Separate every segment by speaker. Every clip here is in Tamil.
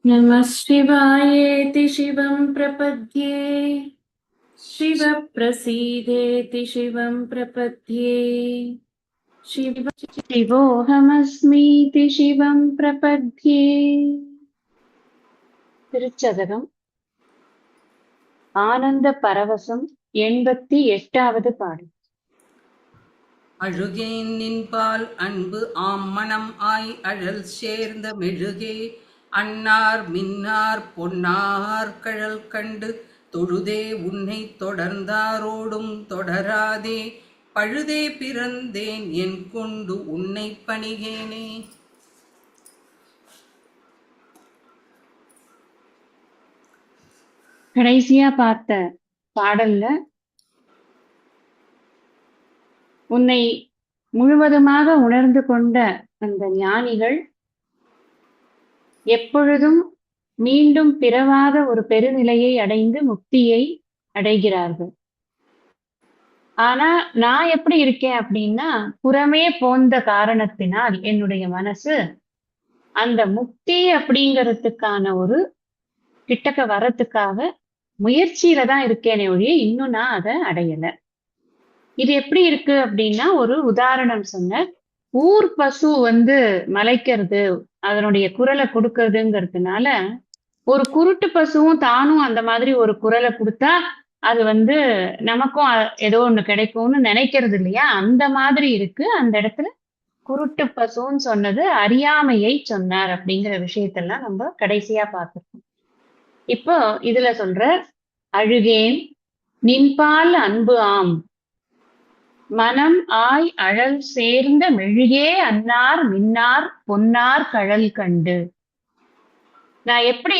Speaker 1: नमः शिवायेति शिवं प्रपद्ये शिवप्रसीदेति शिवं प्रपद्ये शिवोऽहमस्मीति शिवं प्रपद्ये. திருச்சதகம் ஆனந்த பரவசம் 88வது பாடல்.
Speaker 2: அழுகேன் நின்பால் அன்பு ஆம் மனம் ஆய் அழல் சேர்ந்த மெழுகே அன்னார் மின்னார் பொன்னார் கழல் கண்டு தொழுதே உன்னை தொடர்ந்தாரோடும் தொடராதே பழுதே பிறந்தேன் என் கொண்டு உன்னை பணிகேனே.
Speaker 1: கடைசியா பார்த்த பாடல்ல உன்னை முழுவதுமாக உணர்ந்து கொண்ட அந்த ஞானிகள் எப்பொழுதும் மீண்டும் பிறவாத ஒரு பெருநிலையை அடைந்து முக்தியை அடைகிறார்கள். ஆனா நான் எப்படி இருக்கேன் அப்படின்னா, புறமே போந்த காரணத்தினால் என்னுடைய மனசு அந்த முக்தி அப்படிங்கிறதுக்கான ஒரு கிட்டக்க வரத்துக்காக முயற்சியில தான் இருக்கேனே ஒழிய இன்னும் நான் அதை அடையல. இது எப்படி இருக்கு அப்படின்னா, ஒரு உதாரணம் சொன்ன, ஊர் பசு மலைக்கிறது, அதனுடைய குரலை கொடுக்கறதுங்கிறதுனால ஒரு குருட்டு பசுவும் தானும் அந்த மாதிரி ஒரு குரலை கொடுத்தா அது நமக்கும் ஏதோ ஒண்ணு கிடைக்கும்னு நினைக்கிறது இல்லையா? அந்த மாதிரி இருக்கு. அந்த இடத்துல குருட்டு பசுன்னு சொன்னது அறியாமையை சொன்னார் அப்படிங்கிற விஷயத்தெல்லாம் நம்ம கடைசியா பார்த்திருக்கோம். இப்போ இதுல சொல்ற, அழுகேன் நின்பால் அன்பு ஆம் மனம் ஆய் அழல் சேர்ந்த மெழுகே அன்னார் மின்னார் பொன்னார் கழல் கண்டு. நான் எப்படி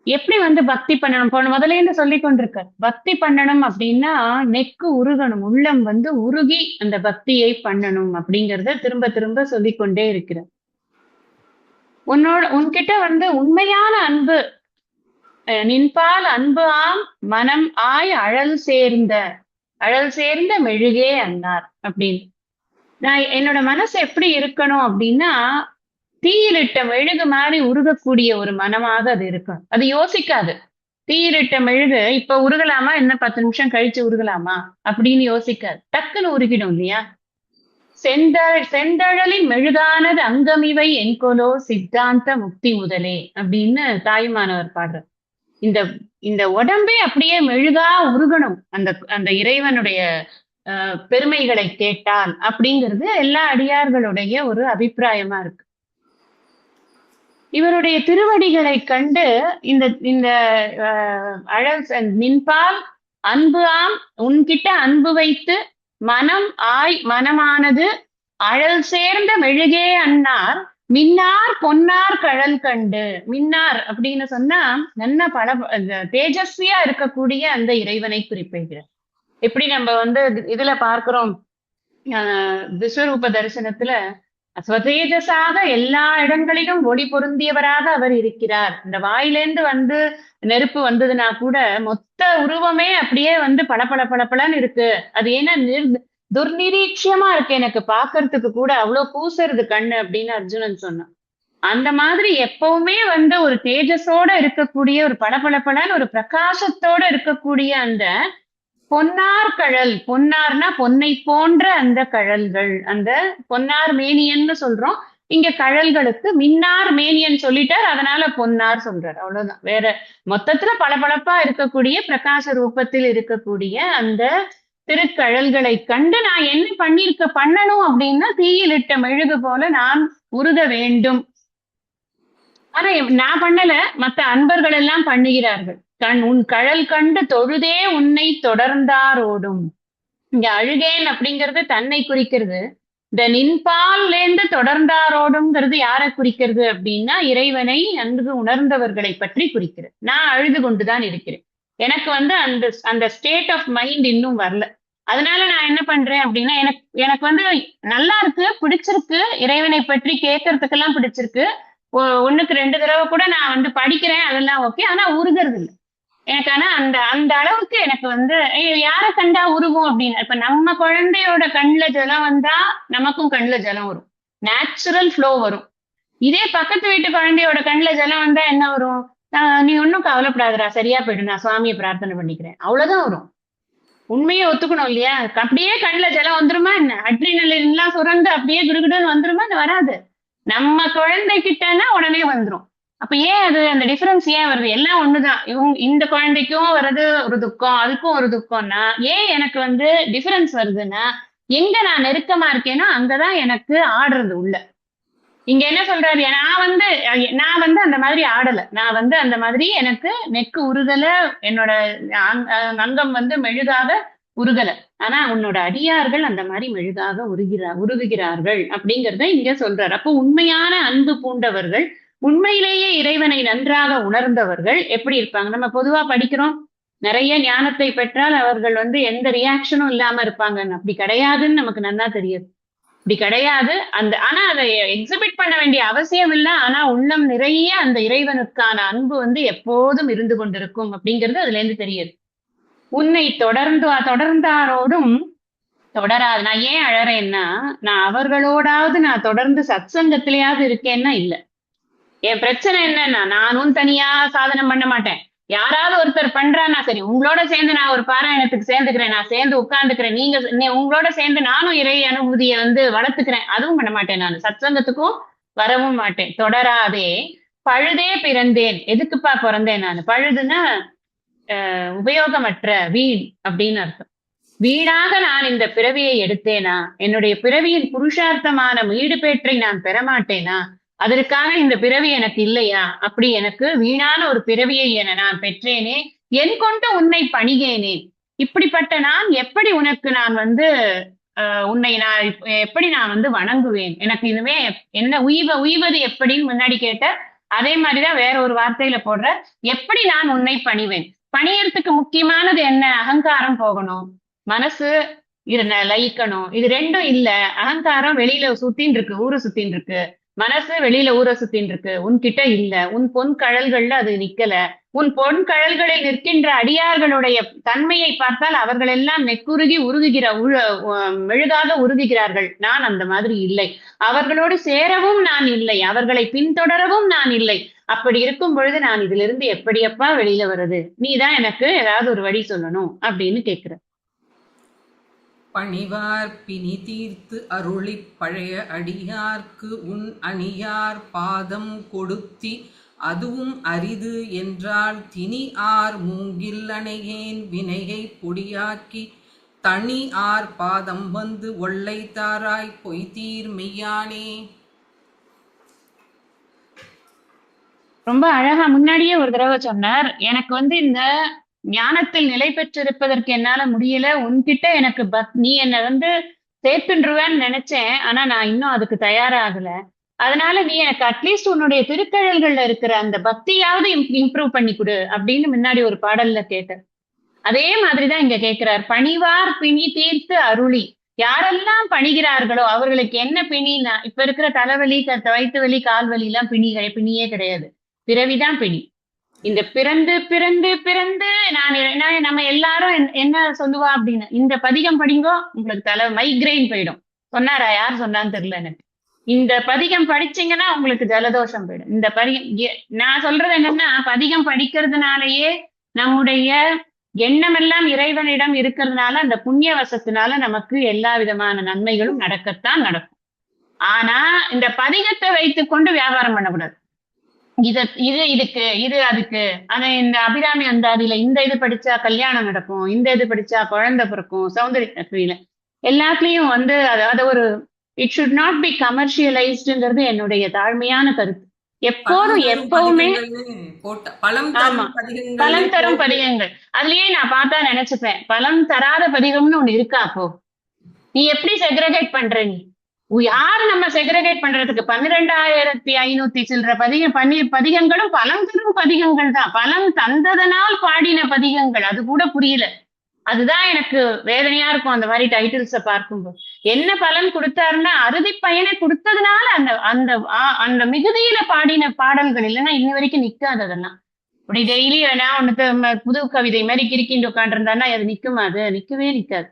Speaker 1: எப்படி பக்தி பண்ணணும், போன முதலேன்னு சொல்லி கொண்டிருக்க, பக்தி பண்ணணும் அப்படின்னா நெக்கு உருகணும், உள்ளம் உருகி அந்த பக்தியை பண்ணணும் அப்படிங்கறத திரும்ப திரும்ப சொல்லிக்கொண்டே இருக்கிற. உன்கிட்ட உண்மையான அன்பு, நின்பால் அன்பு ஆம் மனம் ஆய் அழல் சேர்ந்த மெழுகே அன்னார் அப்படின்னு. நான் என்னோட மனசு எப்படி இருக்கணும் அப்படின்னா, தீயிலிட்ட மெழுகு மாதிரி உருகக்கூடிய ஒரு மனமாக அது இருக்கும். அது யோசிக்காது. தீயிலிட்ட மெழுகு இப்ப உருகலாமா, என்ன 10 நிமிஷம் கழிச்சு உருகலாமா அப்படின்னு யோசிக்காது. டக்குன்னு உருகிடும் இல்லையா? செந்தழலின் மெழுகானது அங்கமிவை என்கொலோ சித்தாந்த முக்தி முதலே அப்படின்னு தாயுமானவர் பாடுறார். இந்த இந்த உடம்பே அப்படியே மெழுகா உருகணும் அந்த அந்த இறைவனுடைய பெருமைகளை கேட்டால் அப்படிங்கிறது எல்லா அடியார்களுடைய ஒரு அபிப்பிராயமா இருக்கு. இவருடைய திருவடிகளை கண்டு இந்த இந்த அழல் நின்பால் அன்பு ஆம், உன்கிட்ட அன்பு வைத்து மனமானது அழல் சேர்ந்த மெழுகே அன்னார் மின்னார் பொன்னார் கழல் கண்டு. மின்னார் அப்படின்னு சொன்னா நல்ல பல தேஜஸ்வியா இருக்கக்கூடிய அந்த இறைவனை குறிப்பிடுகிறார். எப்படி நம்ம இதுல பார்க்கிறோம், விஸ்வரூப தரிசனத்துல ஸ்வதேஜஸாக எல்லா இடங்களிலும் ஒளி பொருந்தியவராக அவர் இருக்கிறார். இந்த வாயிலேந்து நெருப்பு வந்ததுன்னா கூட மொத்த உருவமே அப்படியே பளபளன்னு இருக்கு. அது ஏன்னா துர்நிரீட்சியமா இருக்கு, எனக்கு பாக்குறதுக்கு கூட அவ்வளவு கூசுறது கண்ணு அப்படின்னு அர்ஜுனன் சொன்னான். அந்த மாதிரி எப்பவுமே ஒரு தேஜஸோட இருக்கக்கூடிய, ஒரு பளபளன்னு ஒரு பிரகாசத்தோட இருக்கக்கூடிய அந்த பொன்னார் கழல், பொன்னார்னா பொன்னை போன்ற அந்த கழல்கள், அந்த பொன்னார் மேனியன்னு சொல்றோம். இங்க கழல்களுக்கு மின்னார் மேனியன் சொல்லிட்டார், அதனால பொன்னார் சொல்றார், அவ்வளவுதான். வேற மொத்தத்துல பளபளப்பா இருக்கக்கூடிய பிரகாச ரூபத்தில் இருக்கக்கூடிய அந்த திருக்கழல்களை கண்டு நான் என்ன பண்ணணும் அப்படின்னா, தீயிலிட்ட மெழுகு போல நான் உருக வேண்டும். ஆனா நான் பண்ணல, மத்த அன்பர்கள் எல்லாம் பண்ணுகிறார்கள். உன் கழல் கண்டு தொழுதே உன்னை தொடர்ந்தாரோடும். இங்க அழுகேன் அப்படிங்கிறது தன்னை குறிக்கிறது. இந்த நின்பால்லேந்து தொடர்ந்தாரோடும்ங்கிறது யாரை குறிக்கிறது அப்படின்னா, இறைவனை நன்கு உணர்ந்தவர்களை பற்றி குறிக்கிறது. நான் அழுது கொண்டுதான் இருக்கிறேன். எனக்கு அந்த அந்த ஸ்டேட் ஆஃப் மைண்ட் இன்னும் வரல. அதனால நான் என்ன பண்றேன் அப்படின்னா, எனக்கு நல்லா இருக்கு, பிடிச்சிருக்கு, இறைவனை பற்றி கேட்கறதுக்கெல்லாம் பிடிச்சிருக்கு. 1க்கு 2 தடவை கூட நான் படிக்கிறேன், அதெல்லாம் ஓகே. ஆனா உருகிறது இல்லை எனக்கு. ஆனா அந்த அந்த அளவுக்கு எனக்கு யாரை கண்டா உருகும் அப்படின்னு, இப்ப நம்ம குழந்தையோட கண்ணுல ஜலம் வந்தா நமக்கும் கண்ணுல ஜலம் வரும், நேச்சுரல் ஃப்ளோ வரும். இதே பக்கத்து வீட்டு குழந்தையோட கண்ணுல ஜலம் வந்தா என்ன வரும்? நீ ஒன்னும் கவலைப்படாதடா, சரியா போயிடும், நான் சுவாமியை பிரார்த்தனை பண்ணிக்கிறேன், அவ்வளவுதான் வரும். உண்மையை ஒத்துக்கணும் இல்லையா? அப்படியே கண்ணுல ஜலம் வந்துருமா என்ன? அட்ரினலின் எல்லாம் சுரந்து அப்படியே குடுகுடுன்னு வந்துருமா? அது வராது. நம்ம குழந்தை கிட்டனா உடனே வந்துரும். அப்ப ஏன் அது அந்த டிஃபரன்ஸ் ஏன் வருது? எல்லாம் ஒண்ணுதான். இந்த குழந்தைக்கும் வர்றது ஒரு துக்கம், அதுக்கும் ஒரு துக்கம்னா ஏன் எனக்கு வந்து டிஃபரன்ஸ் வருதுன்னா, எங்க நான் நெருக்கமா இருக்கேனோ அங்கதான் எனக்கு ஆடுறது உள்ள. இங்க என்ன சொல்றாரு? நான் வந்து அந்த மாதிரி ஆடல. நான் வந்து அந்த மாதிரி எனக்கு நெக்கு உருகல, என்னோட அங்கம் வந்து மெழுகாக உருகல. ஆனா உன்னோட அடியார்கள் அந்த மாதிரி மெழுகாக உருகுகிறார்கள் அப்படிங்கறத இங்க சொல்றாரு. அப்போ உண்மையான அன்பு பூண்டவர்கள், உண்மையிலேயே இறைவனை நன்றாக உணர்ந்தவர்கள் எப்படி இருப்பாங்க? நம்ம பொதுவா படிக்கிறோம், நிறைய ஞானத்தை பெற்றால் அவர்கள் வந்து எந்த ரியாக்ஷனும் இல்லாம இருப்பாங்கன்னு. அப்படி கிடையாதுன்னு நமக்கு நன்னா தெரியுது. இப்படி கிடையாது. ஆனா அதை எக்ஸிபிட் பண்ண வேண்டிய அவசியம் இல்லை. ஆனா உள்ளம் நிறைய அந்த இறைவனுக்கான அன்பு வந்து எப்போதும் இருந்து கொண்டிருக்கும் அப்படிங்கிறது அதுல இருந்து தெரியுது. உன்னை தொடர்ந்தாரோடும் தொடராது. நான் ஏன் அழறேன்னா, நான் அவர்களோடாவது நான் தொடர்ந்து சத்சங்கத்திலேயாவது இருக்கேன்னா இல்ல. என் பிரச்சனை என்னன்னா, நானும் தனியா சாதனம் பண்ண மாட்டேன். யாராவது ஒருத்தர் பண்றான்னா சரி, உங்களோட சேர்ந்து நான் ஒரு பாராயணத்துக்கு சேர்ந்துக்கிறேன், நான் சேர்ந்து உட்கார்ந்துக்கிறேன், உங்களோட சேர்ந்து நானும் இறை அனுபூதியை வந்து வளர்த்துக்கிறேன், அதுவும் பண்ண மாட்டேன். நான் சத்சங்கத்துக்கும் வரவும் மாட்டேன். தொடராதே பழுதே பிறந்தேன். எதுக்குப்பா பிறந்தேன் நான்? பழுதுன்னா உபயோகமற்ற, வீண் அப்படின்னு அர்த்தம். வீணாக நான் இந்த பிறவியை எடுத்தேனா? என்னுடைய பிறவியின் புருஷார்த்தமான வீடு பேற்றை நான் பெறமாட்டேனா? அதற்காக இந்த பிறவி எனக்கு இல்லையா? அப்படி எனக்கு வீணான ஒரு பிறவியை என நான் பெற்றேனே, என் கொண்டு உன்னை பணிகேனே. இப்படிப்பட்ட நான் எப்படி உனக்கு நான் வந்து உன்னை நான் எப்படி நான் வந்து வணங்குவேன்? எனக்கு இனிமே என்ன உய்வது எப்படின்னு முன்னாடி கேட்ட அதே மாதிரிதான் வேற ஒரு வார்த்தையில போடுற, எப்படி நான் உன்னை பணிவேன்? பணியறதுக்கு முக்கியமானது என்ன? அகங்காரம் போகணும், மனசு லயிக்கணும். இது ரெண்டும் இல்ல. அகங்காரம் வெளியில சுத்தின்னு இருக்கு, ஊரை சுத்தின்னு இருக்கு. மனசு வெளியில ஊரை சுத்தின்னு இருக்கு, உன்கிட்ட இல்ல. உன் பொன் கழல்கள்ல அது நிக்கல. உன் பொன் கழல்களில் நிற்கின்ற அடியார்களுடைய தன்மையை பார்த்தால் அவர்கள் எல்லாம் நெக்குருகி மெழுகாக உருகுகிறார்கள். நான் அந்த மாதிரி இல்லை. அவர்களோடு சேரவும் நான் இல்லை, அவர்களை பின்தொடரவும் நான் இல்லை. அப்படி இருக்கும் பொழுது நான் இதுல இருந்து எப்படியப்பா வெளியில வருது? நீதான் எனக்கு ஏதாவது ஒரு வழி சொல்லணும் அப்படின்னு கேக்குற.
Speaker 2: பணிவார் பிணி தீர்த்து அருளிப் பழைய அடியார்க்கு உன் அணியார் பாதம் கொடுத்தி அதுவும் அரிது என்றால் திணி ஆர் மூங்கில் அணையேன் வினையை பொடியாக்கி தனி ஆர் பாதம் வந்து ஒல்லை தாராய் பொய்தீர் மெய்யானே.
Speaker 1: ரொம்ப அழகா முன்னாடியே ஒரு தடவை சொன்னார். எனக்கு வந்து இந்த ஞானத்தில் நிலை பெற்றிருப்பதற்கு என்னால முடியல. உன்கிட்ட எனக்கு நீ என்னை வந்து சேர்த்துருவேன்னு நினைச்சேன். ஆனா நான் இன்னும் அதுக்கு தயாராகல. அதனால நீ எனக்கு அட்லீஸ்ட் உன்னுடைய திருக்கழல்கள்ல இருக்கிற அந்த பக்தியாவது இம்ப்ரூவ் பண்ணி கொடு அப்படின்னு முன்னாடி ஒரு பாடல்ல கேட்டேன். அதே மாதிரிதான் இங்க கேட்கிறார். பணிவார் பிணி தீர்த்து அருளி. யாரெல்லாம் பணிகிறார்களோ அவர்களுக்கு என்ன பிணினா, இப்ப இருக்கிற தலைவலி, வயிற்று வலி, கால் வலி எல்லாம் பிணியே கிடையாது. பிறவிதான் பிணி. இந்த பிறந்து பிறந்து பிறந்து நம்ம எல்லாரும் என்ன சொல்லுவா அப்படின்னு, இந்த பதிகம் படிங்கோ உங்களுக்கு தலை மைக்ரைன் போயிடும். சொன்னாரா? யார் சொன்னான்னு தெரியல எனக்கு. இந்த பதிகம் படிச்சீங்கன்னா உங்களுக்கு ஜலதோஷம் போயிடும். இந்த நான் சொல்றது என்னன்னா, பதிகம் படிக்கிறதுனாலயே நம்முடைய எண்ணம் எல்லாம் இறைவனிடம் இருக்கிறதுனால அந்த புண்ணிய வசத்தினால நமக்கு எல்லா விதமான நன்மைகளும் நடக்கத்தான் நடக்கும். ஆனா இந்த பதிகத்தை வைத்துக் கொண்டு வியாபாரம் பண்ணக்கூடாது. இது அதுக்கு ஆனா இந்த அபிராமி அந்தாதியில இந்த இது படிச்சா கல்யாணம் நடக்கும், இந்த இது படிச்சா குழந்தை பிறக்கும், சௌந்தரிய எல்லாத்துலயும் வந்து அதாவது ஒரு இட் ஷுட் நாட் பி கமர்ஷியலைஸ்டுங்கிறது என்னுடைய தாழ்மையான கருத்து. எப்போதும் எப்பவுமே பலன் தரும் பதிகங்கள். அதுலயே நான் பார்த்தா நினைச்சுப்பேன், பலன் தராத பதிகம்னு ஒண்ணு இருக்கா? அப்போ நீ எப்படி செக்ரகேட் பண்ற? நீ யாரு நம்ம செக்ரகேட் பண்றதுக்கு? 12,500 சில்லற பதிகங்களும் பலம் தரும் பதிகங்கள் தான். பலம் தந்ததனால் பாடின பதிகங்கள். அது கூட புரியல. அதுதான் எனக்கு வேதனையா இருக்கும் அந்த மாதிரி டைட்டில்ஸ பார்க்கும்போது. என்ன பலன் கொடுத்தாருன்னா, அறுதி பயனை கொடுத்ததுனால அந்த அந்த அந்த மிகுதியில பாடின பாடல்கள். இல்லைன்னா இன்ன வரைக்கும் நிக்காது. அதெல்லாம் அப்படி டெய்லி வேணா ஒண்ணு புது கவிதை மாதிரி கிறுக்கிண்டு உட்காந்துருந்தான்னா அது நிக்குமா? அது நிக்கவே நிக்காது.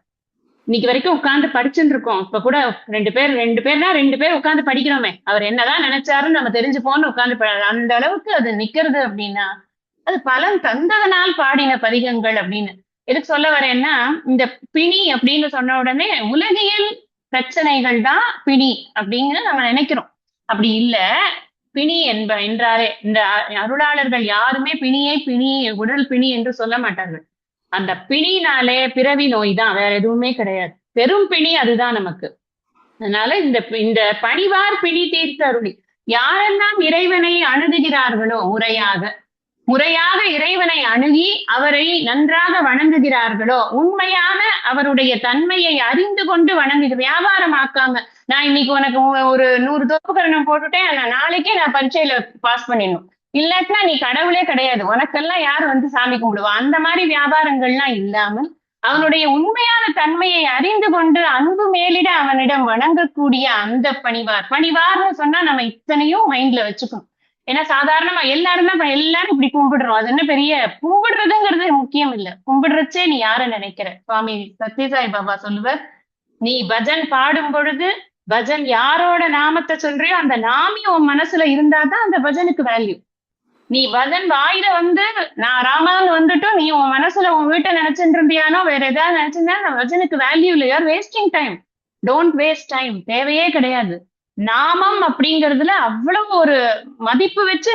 Speaker 1: இன்னைக்கு வரைக்கும் உட்கார்ந்து படிச்சுட்டு இருக்கோம். இப்ப கூட ரெண்டு பேர் உட்கார்ந்து படிக்கிறோமே, அவர் என்னதான் நினைச்சாருன்னு நம்ம தெரிஞ்சுப்போம்னு உட்கார்ந்து அந்த அளவுக்கு அது நிக்கிறது அப்படின்னா அது பலன் தந்ததனால் பாடின பதிகங்கள் அப்படின்னு. எதுக்கு சொல்ல வரேன்னா, இந்த பிணி அப்படின்னு சொன்ன உடனே உலகியல் பிரச்சனைகள் தான் பிணி அப்படின்னு நம்ம நினைக்கிறோம். அப்படி இல்ல. பிணி என்றாலே இந்த அருளாளர்கள் யாருமே பிணி உடல் பிணி என்று சொல்ல மாட்டார்கள். அந்த பிணினாலே பிறவி நோய் தான், வேற எதுவுமே கிடையாது. பெரும் பிணி அதுதான் நமக்கு. அதனால இந்த இந்த பணிவார் பிணி தீர்த்த அருளி யாரெல்லாம் இறைவனை அணுகுகிறார்களோ முறையாக இறைவனை அணுகி அவரை நன்றாக வணங்குகிறார்களோ, உண்மையான அவருடைய தன்மையை அறிந்து கொண்டு வியாபாரம் ஆக்காம, நான் இன்னைக்கு உனக்கு ஒரு 100 தோப்புக்கரணம் போட்டுட்டேன், நான் நாளைக்கே நான் பரீட்சையில பாஸ் பண்ணிடணும். இல்லாட்டினா நீ கடவுளே கிடையாது, உனக்கெல்லாம் யார் வந்து சாமி கும்பிடுவா? அந்த மாதிரி வியாபாரங்கள்லாம் இல்லாமல் அவனுடைய உண்மையான தன்மையை அறிந்து கொண்டு அன்பு மேலிட அவனிடம் வணங்கக்கூடிய அந்த பணிவார்னு சொன்னா நம்ம இத்தனையும் மைண்ட்ல வச்சுக்கணும். ஏன்னா சாதாரணமா எல்லாரும் இப்படி கும்பிடுறோம். அது என்ன பெரிய கும்பிடுறதுங்கிறது முக்கியம் இல்ல. கும்பிடுறச்சே நீ யார நினைக்கிற? சுவாமி சத்யசாய் பாபா சொல்லுவார், நீ பஜன் பாடும் பொழுது பஜன் யாரோட நாமத்தை சொல்றியோ அந்த நாமி உன் மனசுல இருந்தாதான் அந்த பஜனுக்கு வேல்யூ. நீ பஜன் வாயில வந்து நான் ராமான்னு வந்துட்டும் நீ உன் மனசுல உன் வீட்டை நினைச்சுட்டு இருந்தியானோ வேற ஏதாவது நினைச்சிருந்தா அந்த பஜனுக்கு வேல்யூ இல்லை. You're wasting time. Don't waste time. தேவையே கிடையாது. நாமம் அப்படிங்கிறதுல அவ்வளவு ஒரு மதிப்பு வச்சு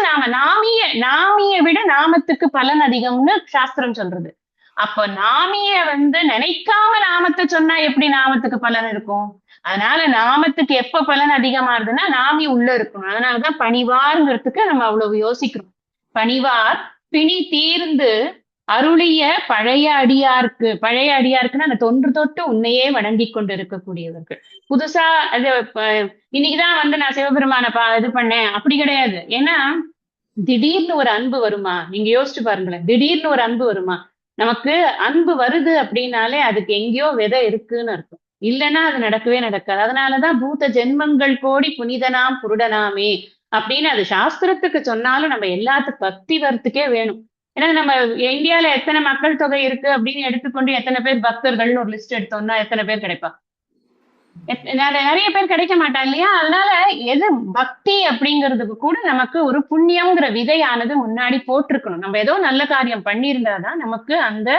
Speaker 1: நாமிய விட நாமத்துக்கு பலன் அதிகம்னு சாஸ்திரம் சொல்றது. அப்ப நாமிய வந்து நினைக்காம நாமத்தை சொன்னா எப்படி நாமத்துக்கு பலன் இருக்கும்? அதனால நாமத்துக்கு எப்ப பலன் அதிகமாகுதுன்னா நாமி உள்ள இருக்கணும். அதனாலதான் பணிவார்ங்கிறதுக்கு நம்ம அவ்வளவு யோசிக்கிறோம். பணிவார் பிணி தீர்ந்து அருளிய பழைய அடியாருக்குன்னா அந்த தொன்று தொட்டு உன்னையே வணங்கி கொண்டு இருக்கக்கூடியவர்கள். புதுசா அது இன்னைக்குதான் வந்து நான் சிவபெருமான இது பண்ணேன் அப்படி கிடையாது. ஏன்னா திடீர்னு ஒரு அன்பு வருமா? நீங்க யோசிச்சு பாருங்களேன். திடீர்னு ஒரு அன்பு வருமா? நமக்கு அன்பு வருது அப்படின்னாலே அதுக்கு எங்கேயோ விதை இருக்குன்னு அர்த்தம். இல்லைன்னா அது நடக்கவே நடக்காது. அதனாலதான் பூத ஜென்மங்கள் கோடி புனிதனாம் புருடனாமே அப்படின்னு அது சாஸ்திரத்துக்கு சொன்னாலும் நம்ம எல்லாத்துக்கும் பக்தி வரத்துக்கே வேணும். ஏன்னா நம்ம இந்தியால எத்தனை மக்கள் தொகை இருக்கு அப்படின்னு எடுத்துக்கொண்டு எத்தனை பேர் பக்தர்கள்னு ஒரு லிஸ்ட் எடுத்தோம்னா எத்தனை பேர் கிடைப்பா? நிறைய பேர் கிடைக்க மாட்டா இல்லையா? அதனால எது பக்தி அப்படிங்கிறதுக்கு கூட நமக்கு ஒரு புண்ணியம்ங்கிற விதையானது முன்னாடி போட்டிருக்கணும். நம்ம ஏதோ நல்ல காரியம் பண்ணியிருந்தாதான் நமக்கு அந்த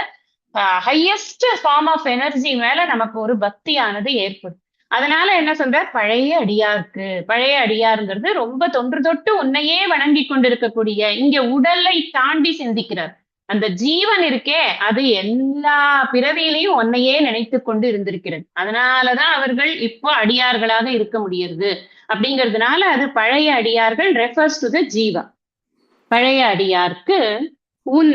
Speaker 1: ஹையஸ்ட் ஃபார்ம் ஆஃப் எனர்ஜி மேல நமக்கு ஒரு பக்தியானது ஏற்படும். அதனால என்ன சொல்ற? பழைய அடியாருங்கிறது ரொம்ப தொன்று தொட்டு உன்னையே வணங்கி கொண்டிருக்கக்கூடிய, இங்க உடலை தாண்டி சிந்திக்கிறார். அந்த ஜீவன் இருக்கே அது எல்லா பிறவியிலையும் உன்னையே நினைத்து கொண்டு இருந்திருக்கிறது. அதனாலதான் அவர்கள் இப்போ அடியார்களாக இருக்க முடியுது. அப்படிங்கிறதுனால அது பழைய அடியார்கள் ரெஃபர்ஸ் டு த ஜீவா. பழைய அடியார்க்கு உன்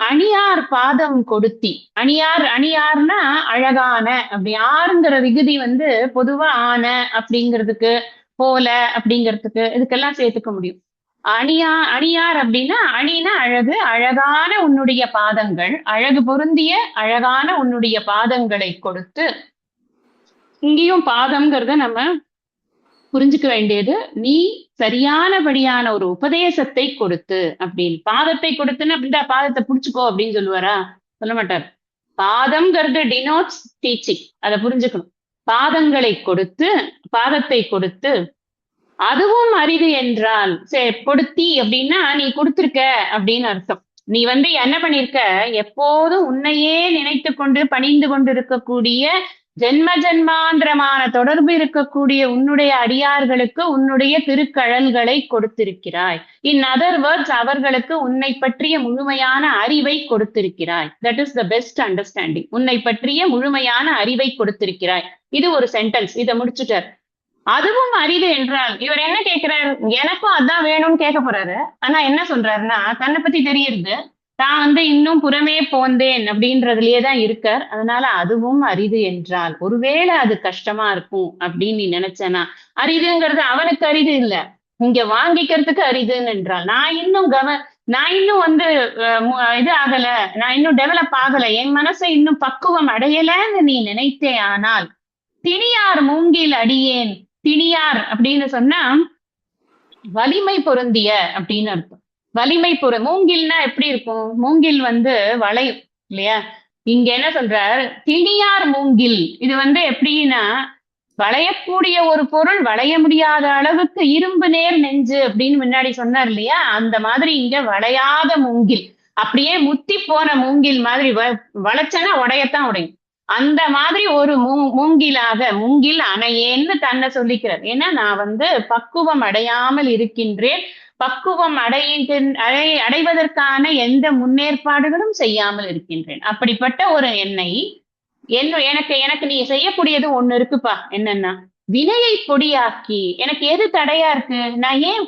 Speaker 1: அணியார் பாதம் கொடுத்தி. அணியார்னா அழகான, அப்படி ஆறுங்கிற விகுதி வந்து பொதுவா ஆன அப்படிங்கிறதுக்கு, போல அப்படிங்கிறதுக்கு, இதுக்கெல்லாம் சேர்த்துக்க முடியும். அணியார் அப்படின்னா அணினா அழகு, அழகான உன்னுடைய பாதங்கள், அழகு பொருந்திய அழகான உன்னுடைய பாதங்களை கொடுத்து. இங்கேயும் பாதம்ங்கிறத நம்ம புரிஞ்சுக்க வேண்டியது, நீ சரியானபடியான ஒரு உபதேசத்தை கொடுத்து அப்படின்னு. பாதத்தை கொடுத்துன்னு அப்படின்டா பாதத்தை புடிச்சுக்கோ அப்படின்னு சொல்லுவாரா? சொல்ல மாட்டார். பாதம்ங்கிறது டினோட்ஸ் டீச்சிங். அதை புரிஞ்சுக்கணும். பாதத்தை கொடுத்து அதுவும் அரிது என்றால் கொடுத்தி அப்படின்னா நீ கொடுத்திருக்க அப்படின்னு அர்த்தம். நீ வந்து என்ன பண்ணிருக்க? எப்போதும் உன்னையே நினைத்து கொண்டு பணிந்து கொண்டு இருக்கக்கூடிய ஜென்மாந்திரமான தொடர்பு இருக்கக்கூடிய உன்னுடைய அடியார்களுக்கு உன்னுடைய திருக்கழல்களை கொடுத்திருக்கிறாய். இன் அதர் வேர்ட்ஸ், அவர்களுக்கு உன்னை பற்றிய முழுமையான அறிவை கொடுத்திருக்கிறாய். That is the best understanding. உன்னை பற்றிய முழுமையான அறிவை கொடுத்திருக்கிறாய். இது ஒரு சென்டென்ஸ். இதை முடிச்சுட்டார். அதுவும் அரிது என்றால் இவர் என்ன கேட்கிறாரு? எனக்கும் அதான் வேணும்னு கேட்க போறாரு. ஆனா என்ன சொல்றாருன்னா, தன்னை பத்தி தெரியுது, தான் வந்து இன்னும் புறமே போந்தேன் அப்படின்றதுலயேதான் இருக்கார். அதனால அதுவும் அரிது என்றால், ஒருவேளை அது கஷ்டமா இருக்கும் அப்படின்னு நீ நினைச்சனா, அரிதுங்கிறது அவனுக்கு அரிது இல்ல, இங்க வாங்கிக்கிறதுக்கு அரிதுன்னு என்றால், நான் இன்னும் வந்து இது ஆகல, நான் இன்னும் டெவலப் ஆகல, என் மனசை இன்னும் பக்குவம் அடையலன்னு நீ நினைத்தே ஆனால், திணியார் மூங்கில் அடியேன். திணியார் அப்படின்னு சொன்னா வலிமை பொருந்திய அப்படின்னு அர்த்தம். மூங்கில்னா எப்படி இருக்கும்? மூங்கில் வந்து வளையும் இல்லையா? இங்க என்ன சொல்றார், திணியார் மூங்கில். இது எப்படின்னா, வளையக்கூடிய ஒரு பொருள் வளைய முடியாத அளவுக்கு இரும்பு நேர் நெஞ்சு அப்படின்னு முன்னாடி சொன்னார் இல்லையா, அந்த மாதிரி இங்க வளையாத மூங்கில். அப்படியே முத்தி போன மூங்கில் மாதிரி வளைச்சனா உடையத்தான் உடையும். அந்த மாதிரி ஒரு மூங்கிலாக, மூங்கில் அணையேன்னு தன்னை சொல்லிக்கிறார். ஏன்னா நான் பக்குவம் அடையாமல் இருக்கின்றேன், பக்குவம் அடைவதற்கான எந்த முன்னேற்பாடுகளும் செய்யாமல் இருக்கின்றேன். அப்படிப்பட்ட ஒரு என்னை எனக்கு எனக்கு நீ செய்யக்கூடியது ஒண்ணு இருக்குப்பா. என்னன்னா, வினையை பொடியாக்கி எனக்கு எது தடையா இருக்கு, நான் ஏன்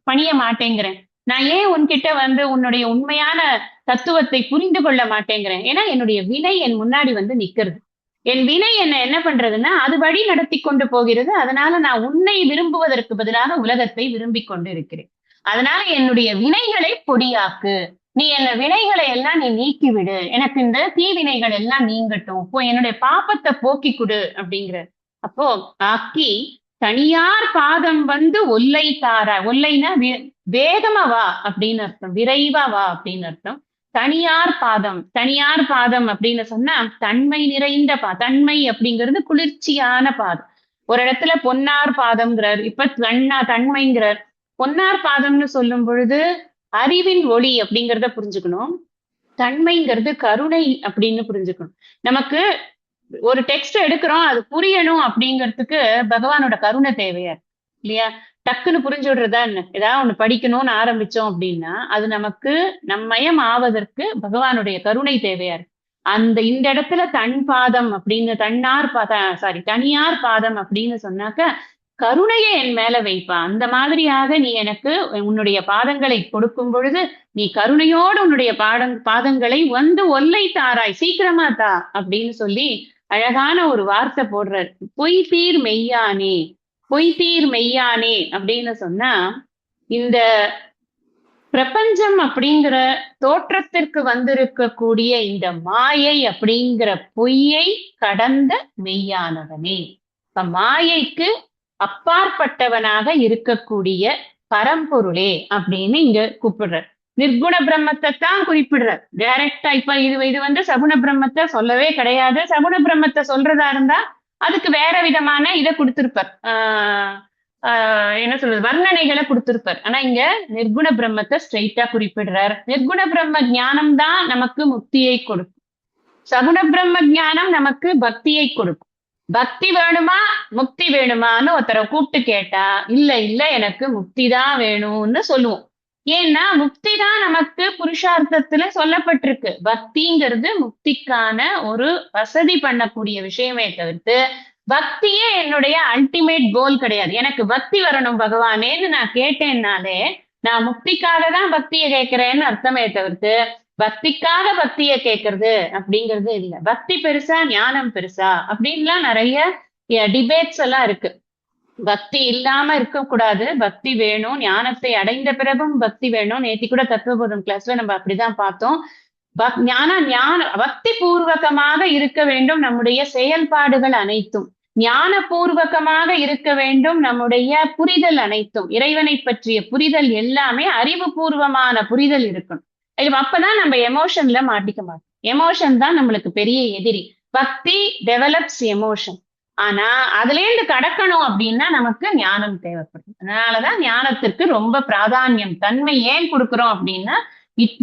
Speaker 1: பணிய மாட்டேங்கிறேன், நான் ஏன் உன்கிட்ட உன்னுடைய உண்மையான தத்துவத்தை புரிந்து கொள்ள மாட்டேங்கிறேன். ஏன்னா என்னுடைய வினை என் முன்னாடி நிக்கிறது. என் வினை என்ன பண்றதுன்னா, அது வழி நடத்தி கொண்டு போகிறது. அதனால நான் உன்னை விரும்புவதற்கு பதிலாக உலகத்தை விரும்பிக் கொண்டு இருக்கிறேன். அதனால என்னுடைய வினைகளை பொடியாக்கு, நீ என்ன வினைகளை எல்லாம் நீ நீக்கிவிடு, எனக்கு இந்த தீவினைகள் எல்லாம் நீங்கட்டும், இப்போ என்னுடைய பாப்பத்தை போக்கி கொடு அப்படிங்கிற. அப்போ ஆக்கி தனியார் பாதம் ஒல்லை தாரா. ஒல்லைன்னா வேகமா வா அப்படின்னு அர்த்தம், விரைவா வா அப்படின்னு அர்த்தம். தனியார் பாதம், தனியார் பாதம் அப்படின்னு சொன்னா தன்மை நிறைந்த தன்மை அப்படிங்கிறது குளிர்ச்சியான பாதம். ஒரு இடத்துல பொன்னார் பாதம்ங்கிறார், இப்ப தன்மைங்கிறார். பொன்னார் பாதம்னு சொல்லும் பொழுது அறிவின் ஒளி அப்படிங்கிறத புரிஞ்சுக்கணும், தன்மைங்கிறது கருணை அப்படின்னு புரிஞ்சுக்கணும். நமக்கு ஒரு டெக்ஸ்ட் எடுக்கிறோம், அது புரியணும் அப்படிங்கிறதுக்கு பகவானோட கருணை தேவையா இல்லையா? டக்குன்னு புரிஞ்சு விடுறதா என்ன? ஏதாவது ஒண்ணு படிக்கணும்னு ஆரம்பிச்சோம் அப்படின்னா அது நமக்கு நம்மயம் ஆவதற்கு பகவானுடைய கருணை தேவையா இருக்கு. இந்த இடத்துல தன் பாதம் அப்படின்னு தனியார் பாதம் அப்படின்னு சொன்னாக்க கருணையை என் மேல வைப்பா. அந்த மாதிரியாக நீ எனக்கு உன்னுடைய பாதங்களை கொடுக்கும் பொழுது நீ கருணையோடு உன்னுடைய பாதங்களை ஒல்லை தாராய், சீக்கிரமா தா அப்படின்னு சொல்லி அழகான ஒரு வார்த்தை போடுறார். பொய்தீர் மெய்யானே, பொய்தீர் மெய்யானே அப்படின்னு சொன்னா, இந்த பிரபஞ்சம் அப்படிங்கிற தோற்றத்திற்கு வந்திருக்கக்கூடிய இந்த மாயை அப்படிங்கிற பொய்யை கடந்த மெய்யானவனே, இப்ப மாயைக்கு அப்பாற்பட்டவனாக இருக்கக்கூடிய பரம்பொருளே அப்படின்னு இங்க கூப்பிடுறார். நிர்குண பிரம்மத்தை தான் குறிப்பிடுறார் டைரக்டா. இப்ப இது சகுண பிரம்மத்தை சொல்லவே கிடையாது. சகுண பிரம்மத்தை சொல்றதா இருந்தா அதுக்கு வேற விதமான இதை கொடுத்திருப்பார், என்ன சொல்றது, வர்ணனைகளை கொடுத்திருப்பார். ஆனா இங்க நிர்குண பிரம்மத்தை ஸ்ட்ரெயிட்டா குறிப்பிடுறார். நிர்குண பிரம்ம ஞானம் தான் நமக்கு முக்தியை கொடுக்கும், சகுண பிரம்ம ஞானம் நமக்கு பக்தியை கொடுக்கும். பக்தி வேணுமா முக்தி வேணுமான்னு ஒருத்தரை கூப்பிட்டு கேட்டா இல்ல எனக்கு முக்தி தான் வேணும்னு சொல்லுவோம். ஏன்னா முக்தி தான் நமக்கு புருஷார்த்தத்துல சொல்லப்பட்டிருக்கு. பக்திங்கிறது முக்திக்கான ஒரு வசதி பண்ணக்கூடிய விஷயமே தவிர்த்து பக்தியே என்னுடைய அல்டிமேட் கோல் கிடையாது. எனக்கு பக்தி வரணும் பகவானேன்னு நான் கேட்டேன்னாலே நான் முக்திக்காக தான் பக்தியை கேட்கிறேன்னு அர்த்தமே தவிர்த்து பக்திக்காக பக்தியை கேட்கறது அப்படிங்கிறது இல்ல. பக்தி பெருசா ஞானம் பெருசா அப்படின்லாம் நிறைய டிபேட்ஸ் எல்லாம் இருக்கு. பக்தி இல்லாம இருக்கக்கூடாது, பக்தி வேணும், ஞானத்தை அடைந்த பிறகும் பக்தி வேணும். நேத்தி கூட தத்துவபோதம் கிளாஸ்ல நம்ம அப்படிதான் பார்த்தோம். பக்தி பூர்வகமாக இருக்க வேண்டும் நம்முடைய செயல்பாடுகள் அனைத்தும், ஞான பூர்வகமாக இருக்க வேண்டும் நம்முடைய புரிதல் அனைத்தும். இறைவனை பற்றிய புரிதல் எல்லாமே அறிவுபூர்வமான புரிதல் இருக்கணும். அப்பதான் நம்ம எமோஷன்ல மாட்டிக்க மாட்டோம். எமோஷன் தான் நம்மளுக்கு பெரிய எதிரி. பக்தி டெவலப்ஸ் எமோஷன். ஆனா அதுல இருந்து கடக்கணும் அப்படின்னா நமக்கு ஞானம் தேவைப்படும். அதனாலதான் ஞானத்திற்கு ரொம்ப பிராதானியம். தன்மை ஏன் கொடுக்கிறோம் அப்படின்னா it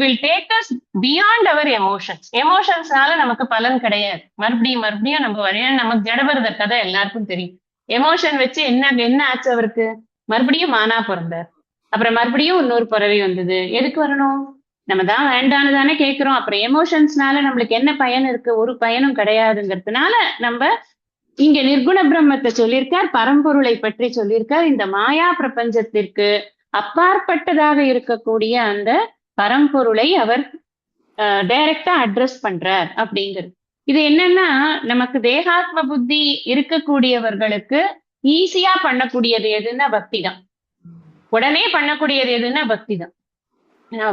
Speaker 1: will take us beyond our emotions. எமோஷன்ஸ்னால நமக்கு பலன் கிடையாது. மறுபடியும் நம்ம நமக்கு ஜடபரதர் கதை எல்லாருக்கும் தெரியும். எமோஷன் வச்சு என்ன ஆச்சு அவருக்கு? மறுபடியும் மானா பிறந்தார். அப்புறம் மறுபடியும் இன்னொரு பிறவி வந்தது. எதுக்கு வரணும்? நம்ம தான் வேண்டான்னு தானே கேட்கிறோம். அப்புறம் எமோஷன்ஸ்னால நம்மளுக்கு என்ன பயன் இருக்கு? ஒரு பயனும் கிடையாதுங்கிறதுனால நம்ம இங்க நிர்குண பிரம்மத்தை சொல்லியிருக்கார், பரம்பொருளை பற்றி சொல்லியிருக்கார். இந்த மாயா பிரபஞ்சத்திற்கு அப்பாற்பட்டதாக இருக்கக்கூடிய அந்த பரம்பொருளை அவர் டைரக்டா அட்ரஸ் பண்றார் அப்படிங்கிறது. இது என்னன்னா நமக்கு தேகாத்ம புத்தி இருக்கக்கூடியவர்களுக்கு ஈஸியா பண்ணக்கூடியது எதுன்னா பக்தி தான். உடனே பண்ணக்கூடியது எதுன்னா பக்தி தான்.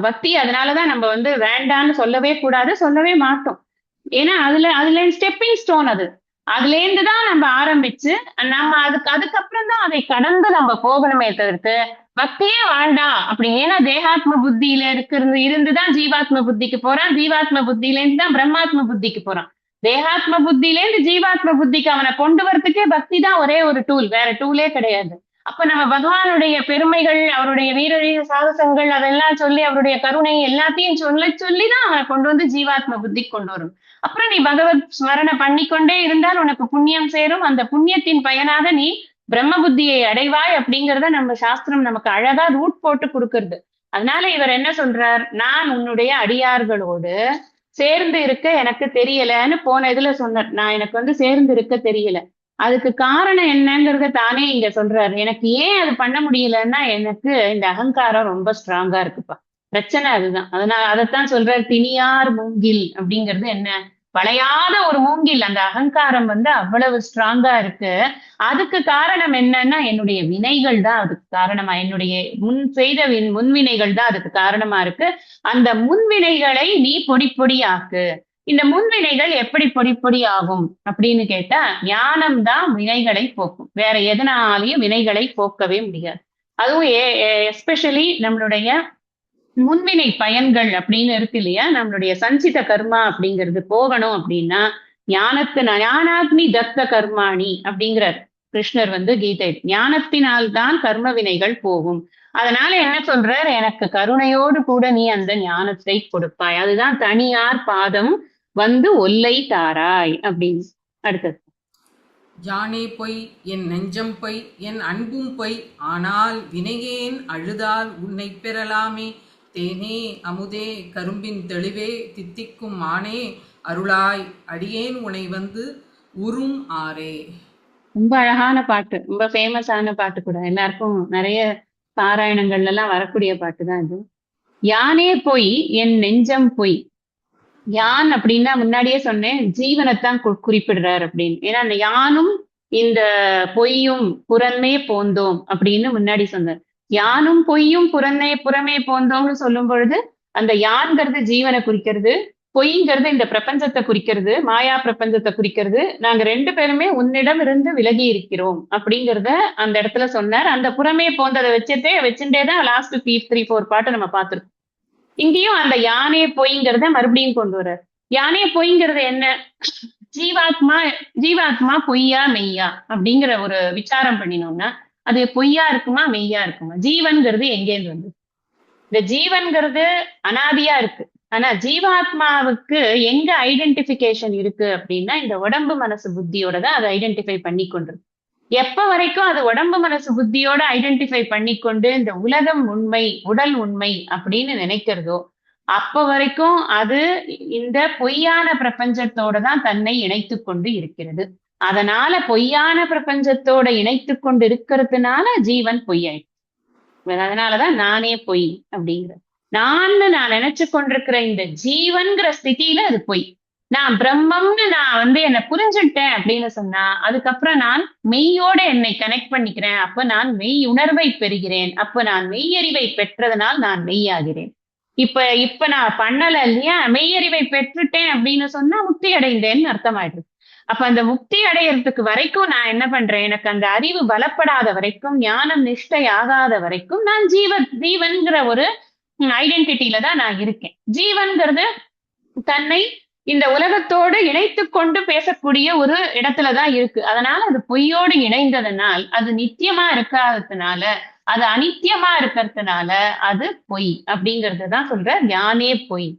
Speaker 1: பக்தி அதனாலதான் நம்ம வேண்டான்னு சொல்லவே கூடாது, சொல்லவே மாட்டோம். ஏன்னா அதுல ஸ்டெப்பிங் ஸ்டோன். அதுல இருந்துதான் நம்ம ஆரம்பிச்சு நம்ம அதுக்கப்புறம் தான் அதை கடந்து நம்ம போகணுமே தவிர்த்து பக்தியே வேண்டாம் அப்படி. ஏன்னா தேகாத்ம புத்தியில இருந்துதான் ஜீவாத்ம புத்திக்கு போறான், ஜீவாத்ம புத்தியில இருந்து தான் பிரம்மாத்ம புத்திக்கு போறான். தேகாத்ம புத்தியில இருந்து ஜீவாத்ம புத்திக்கு அவனை கொண்டு வரதுக்கே பக்தி தான் ஒரே ஒரு டூல், வேற டூலே கிடையாது. அப்ப நம்ம பகவானுடைய பெருமைகள், அவருடைய வீரழீய சாகசங்கள் அதெல்லாம் சொல்லி, அவருடைய கருணை எல்லாத்தையும் சொல்லிதான் அவனை கொண்டு வந்து ஜீவாத்ம புத்திக்கு கொண்டு வரும். அப்புறம் நீ பகவத் ஸ்மரணை பண்ணிக்கொண்டே இருந்தால் உனக்கு புண்ணியம் சேரும். அந்த புண்ணியத்தின் பயனாக நீ பிரம்ம புத்தியை அடைவாய் அப்படிங்கறத நம்ம சாஸ்திரம் நமக்கு அழகா ரூட் போட்டு கொடுக்கறது. அதனால இவர் என்ன சொல்றார், நான் உன்னுடைய அடியார்களோடு சேர்ந்து இருக்க எனக்கு தெரியலன்னு போன இதுல சொன்னார். நான் எனக்கு வந்து சேர்ந்து இருக்க தெரியல, அதுக்கு காரணம் என்னங்கறத தானே இங்க சொல்றாரு. எனக்கு ஏன் அது பண்ண முடியலன்னா, எனக்கு இந்த அகங்காரம் ரொம்ப ஸ்ட்ராங்கா இருக்குப்பா, பிரச்சனை அதுதான். அதனால அதைத்தான் சொல்றாரு, திணியார் மூங்கில் அப்படிங்கிறது என்ன, வளையாத ஒரு மூங்கில். அந்த அகங்காரம் வந்து அவ்வளவு ஸ்ட்ராங்கா இருக்கு. அதுக்கு காரணம் என்னன்னா என்னுடைய வினைகள் தான் அதுக்கு காரணமா, என்னுடைய முன் செய்த முன்வினைகள் தான் அதுக்கு காரணமா இருக்கு. அந்த முன்வினைகளை நீ பொடி பொடி ஆக்கு. இந்த முன்வினைகள் எப்படி பொடி பொடி ஆகும் அப்படின்னு கேட்டா, ஞானம் தான் வினைகளை போக்கும், வேற எதனாலையும் வினைகளை போக்கவே முடியாது. அதுவும் எஸ்பெஷலி நம்மளுடைய முன்வினை பயன்கள் அப்படின்னு இருக்கு இல்லையா, நம்மளுடைய சஞ்சித கர்மா அப்படிங்கிறது போகணும் அப்படின்னா ஞானாக்னி தத்த கர்மாணி அப்படிங்கிறார் கிருஷ்ணர் வந்து கீதை. ஞானத்தினால் தான் கர்ம வினைகள் போகும். அதனால என்ன சொல்றார், எனக்கு கருணையோடு கூட நீ அந்த ஞானத்தை கொடுப்பாய், அதுதான் தனியார் பாதம் வந்து ஒல்லை தாராய் அப்படின்னு. அடுத்தது,
Speaker 2: யானே பொய் என் நெஞ்சம் பொய் என் அன்பும் பொய் ஆனால் வினையேன் அழுதால் உன்னை பெறலாமே தேனே அமுதே கரும்பின் தெளிவே தித்திக்கும் மானே அருளாய் அடியேன் உனை வந்து உறும் ஆரே.
Speaker 1: ரொம்ப அழகான பாட்டு, ரொம்ப ஃபேமஸான பாட்டு கூட, எல்லாருக்கும் நிறைய பாராயணங்கள்ல எல்லாம் வரக்கூடிய பாட்டு தான் இது. யானே பொய் என் நெஞ்சம் பொய். யான் அப்படின்னா முன்னாடியே சொன்னேன், ஜீவனைத்தான் குறிப்பிடுறார் அப்படின்னு. ஏன்னா அந்த யானும் இந்த பொய்யும் புறமே போந்தோம் அப்படின்னு முன்னாடி சொன்னார். யானும் பொய்யும் புறமே போந்தோம்னு சொல்லும் பொழுது அந்த யான்கிறது ஜீவனை குறிக்கிறது, பொய்ங்கிறது இந்த பிரபஞ்சத்தை குறிக்கிறது, மாயா பிரபஞ்சத்தை குறிக்கிறது. நாங்க ரெண்டு பேருமே உன்னிடம் இருந்து விலகி இருக்கிறோம் அப்படிங்கிறத அந்த இடத்துல சொன்னார். அந்த புறமே போந்ததை வச்சுட்டேதான் லாஸ்ட் 3-4 பாட்டு நம்ம பார்த்திருக்கோம். இங்கேயும் அந்த யானே பொய்ங்கிறத மறுபடியும் கொண்டு வர்றார். யானே பொய்ங்கிறது என்ன, ஜீவாத்மா பொய்யா மெய்யா அப்படிங்கிற ஒரு விசாரம் பண்ணினோம்னா, அது பொய்யா இருக்குமா மெய்யா இருக்குமா? ஜீவன்கிறது எங்கேருந்து வந்து, இந்த ஜீவன்கிறது அனாதியா இருக்கு. ஆனா ஜீவாத்மாவுக்கு எங்க ஐடென்டிபிகேஷன் இருக்கு அப்படின்னா, இந்த உடம்பு மனசு புத்தியோட தான் அதை ஐடென்டிஃபை பண்ணி கொண்டிருக்கு. எப்ப வரைக்கும் அது உடம்பு மனசு புத்தியோட ஐடென்டிஃபை பண்ணிக்கொண்டு இந்த உலகம் உண்மை, உடல் உண்மை அப்படின்னு நினைக்கிறதோ, அப்ப வரைக்கும் அது இந்த பொய்யான பிரபஞ்சத்தோட தான் தன்னை இணைத்து கொண்டு இருக்கிறது. அதனால பொய்யான பிரபஞ்சத்தோட இணைத்து கொண்டு இருக்கிறதுனால ஜீவன் பொய்யாயிடுச்சு. அதனாலதான் நானே பொய் அப்படிங்கிற, நான் நினைச்சு கொண்டிருக்கிற இந்த ஜீவன்கிற ஸ்திதியில அது பொய். நான் பிரம்மம்னு நான் வந்து என்னை புரிஞ்சுட்டேன் அப்படின்னு சொன்னா, அதுக்கப்புறம் நான் மெய்யோட என்னை கனெக்ட் பண்ணிக்கிறேன். அப்ப நான் மெய் உணர்வை பெறுகிறேன். அப்ப நான் மெய்யறிவை பெற்றதனால் நான் மெய்யாகிறேன். இப்ப நான் பண்ணல இல்லையா, மெய்யறிவை பெற்றுட்டேன் அப்படின்னு சொன்னா முக்தி அடைந்தேன்னு அர்த்தமாயிடுது. அப்ப அந்த முக்தி அடையறதுக்கு வரைக்கும் நான் என்ன பண்றேன், எனக்கு அந்த அறிவு பலப்படாத வரைக்கும், ஞானம் நிஷ்டை ஆகாத வரைக்கும் நான் ஜீவன்கிற ஒரு ஐடென்டிட்டியில தான் நான் இருக்கேன். ஜீவன்கிறது தன்னை இந்த உலகத்தோடு இணைத்து கொண்டு பேசக்கூடிய ஒரு இடத்துலதான் இருக்கு. அதனால அது பொய்யோடு இணைந்ததனால், அது நித்தியமா இருக்காததுனால, அது அனித்தியமா இருக்கிறதுனால அது பொய் அப்படிங்கறது தான் சொல்ற யானே பொய்.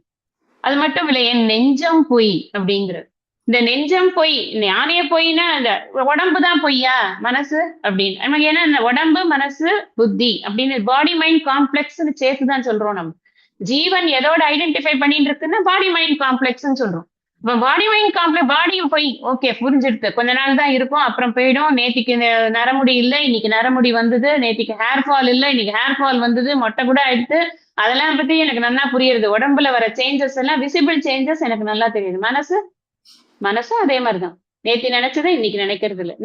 Speaker 1: அது மட்டும் இல்லை, என் நெஞ்சம் பொய் அப்படிங்கிறது. இந்த நெஞ்சம் பொய், யானே பொய்னா அந்த உடம்புதான் பொய்யா, மனசு அப்படின்னு நமக்கு. ஏன்னா இந்த உடம்பு மனசு புத்தி அப்படின்னு பாடி மைண்ட் காம்ப்ளெக்ஸ்ன்னு சேர்த்துதான் சொல்றோம். நம்ம ஜீவன் எதோட ஐடென்டிஃபை பண்ணிட்டு இருக்குன்னா பாடி மைண்ட் காம்ப்ளெக்ஸ்ன்னு சொல்றோம். இப்ப பாடி மைண்ட் காம்ப்ளெக்ஸ், பாடியும் போய் ஓகே புரிஞ்சிடுது, கொஞ்ச நாள் தான் இருக்கும், அப்புறம் போயிடும். நேத்திக்கு நரமுடி இல்லை, இன்னைக்கு நரமுடி வந்தது. நேத்திக்கு ஹேர் ஃபால் இல்லை, இன்னைக்கு ஹேர் ஃபால் வந்தது. மொட்டை கூட ஆயிடுத்து. அதெல்லாம் பத்தி எனக்கு நல்லா புரியுது. உடம்புல வர சேஞ்சஸ் எல்லாம் விசிபிள் சேஞ்சஸ் எனக்கு நல்லா தெரியுது. மனசும் அதே மாதிரிதான். நேத்தி நினைச்சதை இன்னைக்கு நினைக்கிறது இல்லை.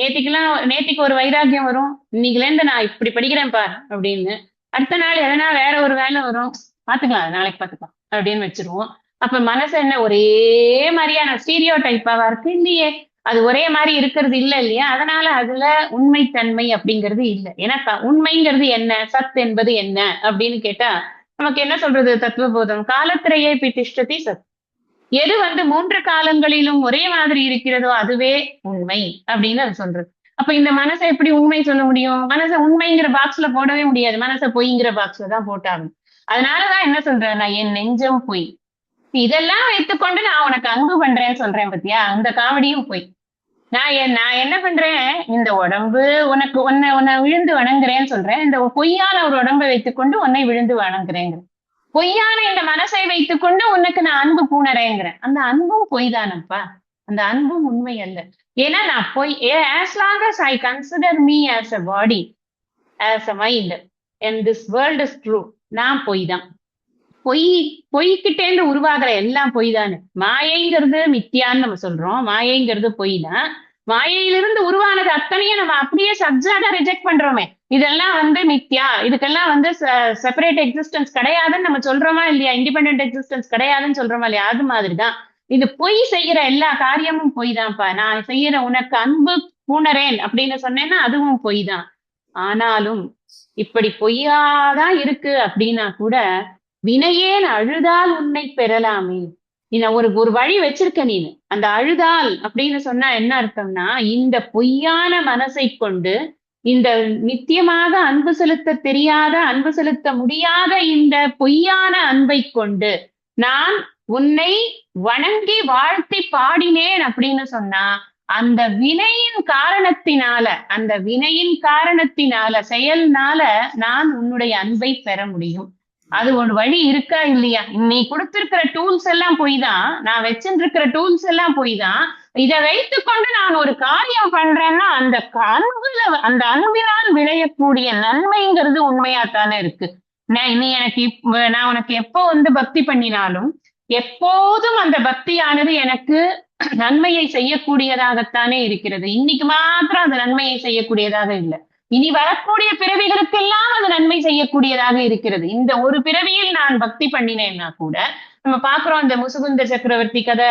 Speaker 1: நேத்திக்கு ஒரு வைராக்கியம் வரும், இன்னைக்குல இருந்து நான் இப்படி படிக்கிறேன் பார் அப்படின்னு. அடுத்த நாள் எதனா வேற ஒரு வேலை வரும், பாத்துக்கலாம் நாளைக்கு பாத்துக்கலாம் அப்படின்னு வச்சிருவோம். அப்ப மனசு என்ன ஒரே மாதிரியான ஸ்டீரியோ டைப்பாவா இருக்கு இல்லையே. அது ஒரே மாதிரி இருக்கிறது இல்ல இல்லையா? அதனால அதுல உண்மைத்தன்மை அப்படிங்கிறது இல்லை. ஏன்னா உண்மைங்கிறது என்ன, சத் என்பது என்ன அப்படின்னு கேட்டா நமக்கு என்ன சொல்றது தத்துவபோதம்? காலத்திரையே திஷ்டதி சத். எது வந்து 3 காலங்களிலும் ஒரே மாதிரி இருக்கிறதோ அதுவே உண்மை அப்படின்னு அது சொல்றது. அப்ப இந்த மனசை எப்படி உண்மை சொல்ல முடியும்? மனசை உண்மைங்கிற பாக்ஸ்ல போடவே முடியாது. மனசை பொய்ங்கிற பாக்ஸ்ல தான் போட்டாகணும். அதனாலதான் என்ன சொல்றேன், நான் என் நெஞ்சம் பொய். இதெல்லாம் வைத்துக்கொண்டு நான் உனக்கு அன்பு பண்றேன்னு சொல்றேன் பத்தியா? அந்த காமெடியும் பொய். நான் என்ன பண்றேன், இந்த உடம்பு உனக்கு உன்னை விழுந்து வணங்குறேன்னு சொல்றேன். இந்த பொய்யான ஒரு உடம்பை வைத்துக்கொண்டு உன்னை விழுந்து வணங்குறேங்கிற. பொய்யான இந்த மனசை வைத்துக்கொண்டு உனக்கு நான் அன்பு பூணறேங்கிறேன். அந்த அன்பும் பொய் தானப்பா. அந்த அன்பும் உண்மை அல்ல. ஏன்னா நான் பொய், as long as I consider me as a body, as a mind, and this world is true, நான் பொய் தான். பொய்கிட்டேந்து உருவாகிற எல்லாம் பொய் தானே. மாயைங்கிறது மித்தியான்னு நம்ம சொல்றோம். மாயைங்கிறது பொய் தான். மாயையிலிருந்து உருவானது அத்தனையும் நம்ம அப்படியே சப்ஜாக ரிஜெக்ட் பண்றோமே. இதெல்லாம் வந்து மித்யா, இதுக்கெல்லாம் வந்து செப்பரேட் எக்ஸிஸ்டன்ஸ் கிடையாதுன்னு நம்ம சொல்றோமா இல்லையா? இண்டிபெண்டன்ட் எக்ஸிஸ்டன்ஸ் கிடையாதுன்னு சொல்றோமா இல்லையா? அது மாதிரிதான் இது. பொய் செய்யற எல்லா காரியமும் பொய் தான்ப்பா. நான் செய்யற உனக்கு அன்பு பூணரேன் அப்படின்னு சொன்னேன்னா அதுவும் பொய் தான். ஆனாலும் இப்படி பொய்யாதான் இருக்கு அப்படின்னா கூட வினையேன் அழுதால் உன்னை பெறலாமே. ஒரு வழி வச்சிருக்க நீனு. அந்த அழுதால் அப்படின்னு சொன்னா என்ன அர்த்தம்னா, இந்த பொய்யான மனசை கொண்டு, இந்த நித்தியமாக அன்பு செலுத்த தெரியாத, அன்பு செலுத்த முடியாத இந்த பொய்யான அன்பை கொண்டு நான் உன்னை வணங்கி வாழ்த்தி பாடினேன் அப்படின்னு சொன்னா, அந்த வினையின் காரணத்தினால செயல்னால நான் உன்னுடைய அன்பை பெற முடியும். அது ஒரு வழி இருக்கா இல்லையா? நீ கொடுத்திருக்கிற டூல்ஸ் எல்லாம் போய் தான், நான் வச்சிருக்கிற டூல்ஸ் எல்லாம் போய் தான். இதை வைத்துக்கொண்டு நான் ஒரு காரியம் பண்றேன்னா அந்த அன்பினால் விளையக்கூடிய நன்மைங்கிறது உண்மையாத்தானே இருக்கு. நான் உனக்கு எப்போ வந்து பக்தி பண்ணினாலும் எப்போதும் அந்த பக்தியானது எனக்கு நன்மையை செய்யக்கூடியதாகத்தானே இருக்கிறது. இன்னைக்கு மாத்திரம் அந்த நன்மையை செய்யக்கூடியதாக இல்லை. இனி வரக்கூடிய பிறவிகளுக்கெல்லாம் அது நன்மை செய்யக்கூடியதாக இருக்கிறது. இந்த ஒரு பிறவியில் நான் பக்தி பண்ணினேன்னா கூட நம்ம பாக்குறோம், இந்த முசுகுந்த சக்கரவர்த்தி கதை,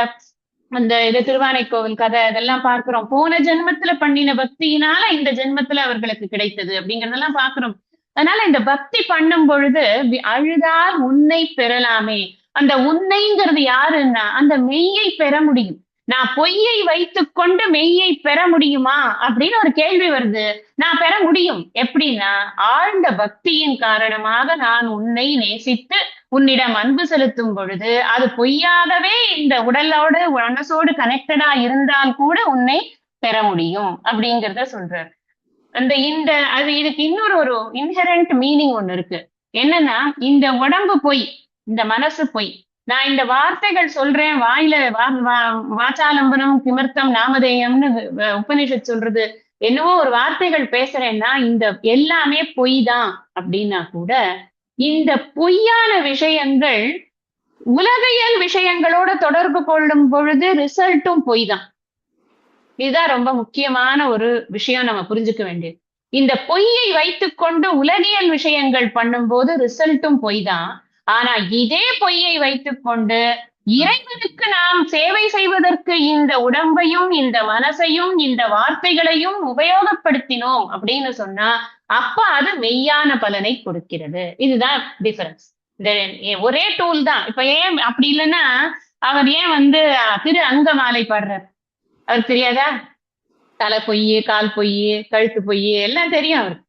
Speaker 1: அந்த திருவானைக்கோவில் கதை, இதெல்லாம் பார்க்கிறோம். போன ஜென்மத்துல பண்ணின பக்தியினால இந்த ஜென்மத்துல அவர்களுக்கு கிடைத்தது அப்படிங்கறதெல்லாம் பாக்குறோம். அதனால இந்த பக்தி பண்ணும் பொழுது அழுதால் உன்னை பெறலாமே. அந்த உன்னைங்கிறது யாருன்னா அந்த மெய்யை பெற முடியும். நான் பொய்யை வைத்துக்கொண்டு மெய்யை பெற முடியுமா அப்படின்னு ஒரு கேள்வி வருது. நான் பெற முடியும். எப்படின்னா, ஆழ்ந்த பக்தியின் காரணமாக நான் உன்னை நேசித்து உன்னிடம் அன்பு செலுத்தும் பொழுது அது பொய்யாகவே இந்த உடலோடு மனசோடு கனெக்டடா இருந்தால் கூட உன்னை பெற முடியும் அப்படிங்கிறத சொல்றாரு. இதுக்கு இன்னொரு இன்ஹெரண்ட் மீனிங் ஒண்ணு இருக்கு. என்னன்னா, இந்த உடம்பு பொய், இந்த மனசு பொய். நான் இந்த வார்த்தைகள் சொல்றேன், வாயில வாச்சாலம்பனம் கிமர்த்தம் நாமதேயம்னு உபனிஷத் சொல்றது, என்னவோ ஒரு வார்த்தைகள் பேசுறேன்னா இந்த எல்லாமே பொய் தான் அப்படின்னா கூட, இந்த பொய்யான விஷயங்கள் உலகியல் விஷயங்களோட தொடர்பு கொள்ளும் பொழுது ரிசல்ட்டும் பொய் தான். இதுதான் ரொம்ப முக்கியமான ஒரு விஷயம் நம்ம புரிஞ்சுக்க வேண்டியது. இந்த பொய்யை வைத்துக்கொண்டு உலகியல் விஷயங்கள் பண்ணும்போது ரிசல்ட்டும் பொய் தான். ஆனா இதே பொய்யை வைத்துக்கொண்டு இறைவனுக்கு நாம் சேவை செய்வதற்கு இந்த உடம்பையும் இந்த மனசையும் இந்த வார்த்தைகளையும் உபயோகப்படுத்தினோம் அப்படின்னு சொன்னா அப்ப அது மெய்யான பலனை கொடுக்கிறது. இதுதான் டிஃபரன்ஸ். இந்த ஒரே டூல் தான். இப்ப ஏன் அப்படி இல்லைன்னா அவர் ஏன் வந்து திரு அங்கமாலை பாடுறார்? அவருக்கு தெரியாதா? தலை பொய், கால் பொய், கழுத்து பொய் எல்லாம் தெரியும் அவருக்கு.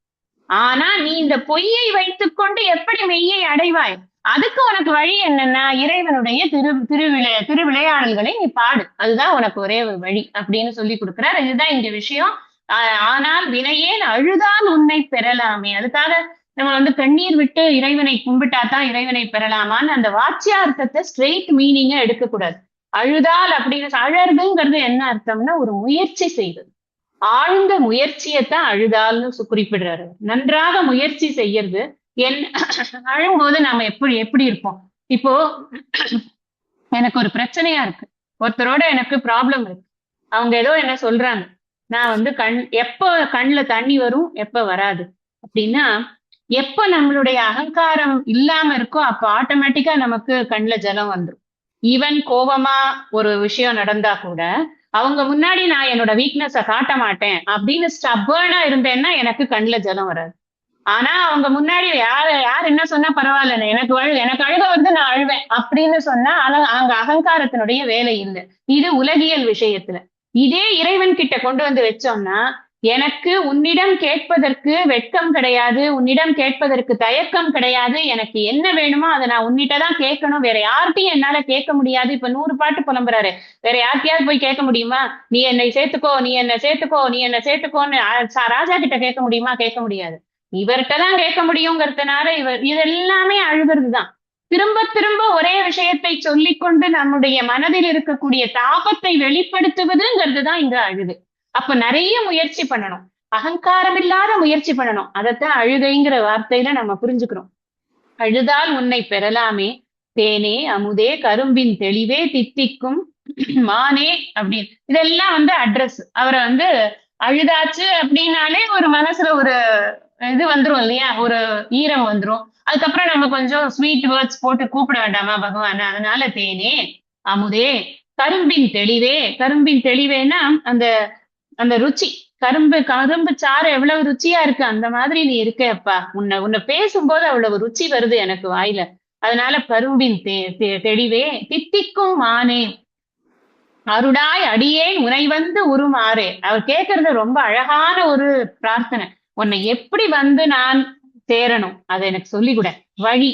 Speaker 1: ஆனா நீ இந்த பொய்யை வைத்துக்கொண்டு எப்படி மெய்யை அடைவாய்? அதுக்கு உனக்கு வழி என்னன்னா, இறைவனுடைய திருவிளையாடல்களை நீ பாடு. அதுதான் உனக்கு ஒரே ஒரு வழி அப்படின்னு சொல்லி கொடுக்கிறார். இதுதான் இந்த விஷயம். ஆனால் வினையேன் அழுதால் உன்னை பெறலாமே. அதுக்காக நம்ம வந்து கண்ணீர் விட்டு இறைவனை கும்பிட்டாதான் இறைவனை பெறலாமான்னு அந்த வாச்சியார்த்தத்தை ஸ்ட்ரெயிட் மீனிங்க எடுக்கக்கூடாது. அழுதால் அப்படின்னு, அழறதுங்கிறது என்ன அர்த்தம்னா ஒரு முயற்சி செய்வது, ஆழ்ந்த முயற்சியத்தான் அழுதால்னு குறிப்பிடுறாரு. நன்றாக முயற்சி செய்யறது. அழும்போது நாம எப்படி இருப்போம்? இப்போ எனக்கு ஒரு பிரச்சனையா இருக்கு, ஒருத்தரோட எனக்கு ப்ராப்ளம் இருக்கு, அவங்க ஏதோ என்ன சொல்றாங்க, நான் வந்து எப்ப கண்ணுல தண்ணி வரும் எப்ப வராது அப்படின்னா, எப்ப நம்மளுடைய அகங்காரம் இல்லாம இருக்கோ அப்ப ஆட்டோமேட்டிக்கா நமக்கு கண்ணுல ஜலம் வந்துடும். ஈவன் கோபமா ஒரு விஷயம் நடந்தா கூட அவங்க முன்னாடி நான் என்னோட வீக்னஸ காட்ட மாட்டேன் அப்படின்னு ஸ்டப்பர்னா இருந்தேன்னா எனக்கு கண்ணுல ஜலம் வராது. ஆனா அவங்க முன்னாடி யார் என்ன சொன்னா பரவாயில்ல, எனக்கு அழுக வந்து நான் அழுவேன் அப்படின்னு சொன்னா அங்க அகங்காரத்தினுடைய வேலை இல்லை. இது உலகியல் விஷயத்துல. இதே இறைவன் கிட்ட கொண்டு வந்து வச்சோம்னா, எனக்கு உன்னிடம் கேட்பதற்கு வெட்கம் கிடையாது, உன்னிடம் கேட்பதற்கு தயக்கம் கிடையாது. எனக்கு என்ன வேணுமோ அதை நான் உன்னிட்டதான் கேட்கணும், வேற யார்கிட்டயும் என்னால கேட்க முடியாது. இப்ப 100 பாட்டு புலம்புறாரு, வேற யார்கிட்டயாவது போய் கேட்க முடியுமா? நீ என்னை சேர்த்துக்கோ, நீ என்ன சேர்த்துக்கோ, நீ என்ன சேர்த்துக்கோன்னு ராஜா கிட்ட கேட்க முடியுமா? கேட்க முடியாது. இவர்கிட்டதான் கேட்க முடியுங்கிறதுனால இதெல்லாமே அழுகிறதுதான். திரும்ப திரும்ப ஒரே விஷயத்தை சொல்லிக்கொண்டு நம்முடைய மனதில் இருக்கக்கூடிய தாபத்தை வெளிப்படுத்துவதுங்கிறது தான் இங்க அழுது. அப்ப நிறைய முயற்சி பண்ணணும், அகங்காரம் இல்லாத முயற்சி பண்ணணும். அதைத்தான் அழுகைங்கிற வார்த்தையில நம்ம புரிஞ்சுக்கிறோம். அழுதால் உன்னை பெறலாமே, தேனே அமுதே கரும்பின் தெளிவே தித்திக்கும் மானே அப்படின்னு. இதெல்லாம் வந்து அட்ரஸ். அவரை வந்து அழுதாச்சு அப்படின்னாலே ஒரு மனசுல ஒரு இது வந்துரும் இல்லையா, ஒரு ஈரம் வந்துரும். அதுக்கப்புறம் நம்ம கொஞ்சம் ஸ்வீட் வேர்ட்ஸ் போட்டு கூப்பிட வேண்டாமா பகவான்? அதனால தேனே அமுதே கரும்பின் தெளிவே. கரும்பின் தெளிவேன்னா அந்த அந்த ருச்சி. கரும்பு சாறு எவ்வளவு ருச்சியா இருக்கு, அந்த மாதிரி நீ இருக்கப்பா. உன்னை பேசும்போது அவ்வளவு ருச்சி வருது எனக்கு வாயில. அதனால கரும்பின் தெளிவே தித்திக்கும் மானே அருடாய் அடியேன் உனை வந்து உருமாறே. அவர் கேட்கறது ரொம்ப அழகான ஒரு பிரார்த்தனை. உன்னை எப்படி வந்து நான் சேரணும், அதை எனக்கு சொல்லிக்கூட. வழி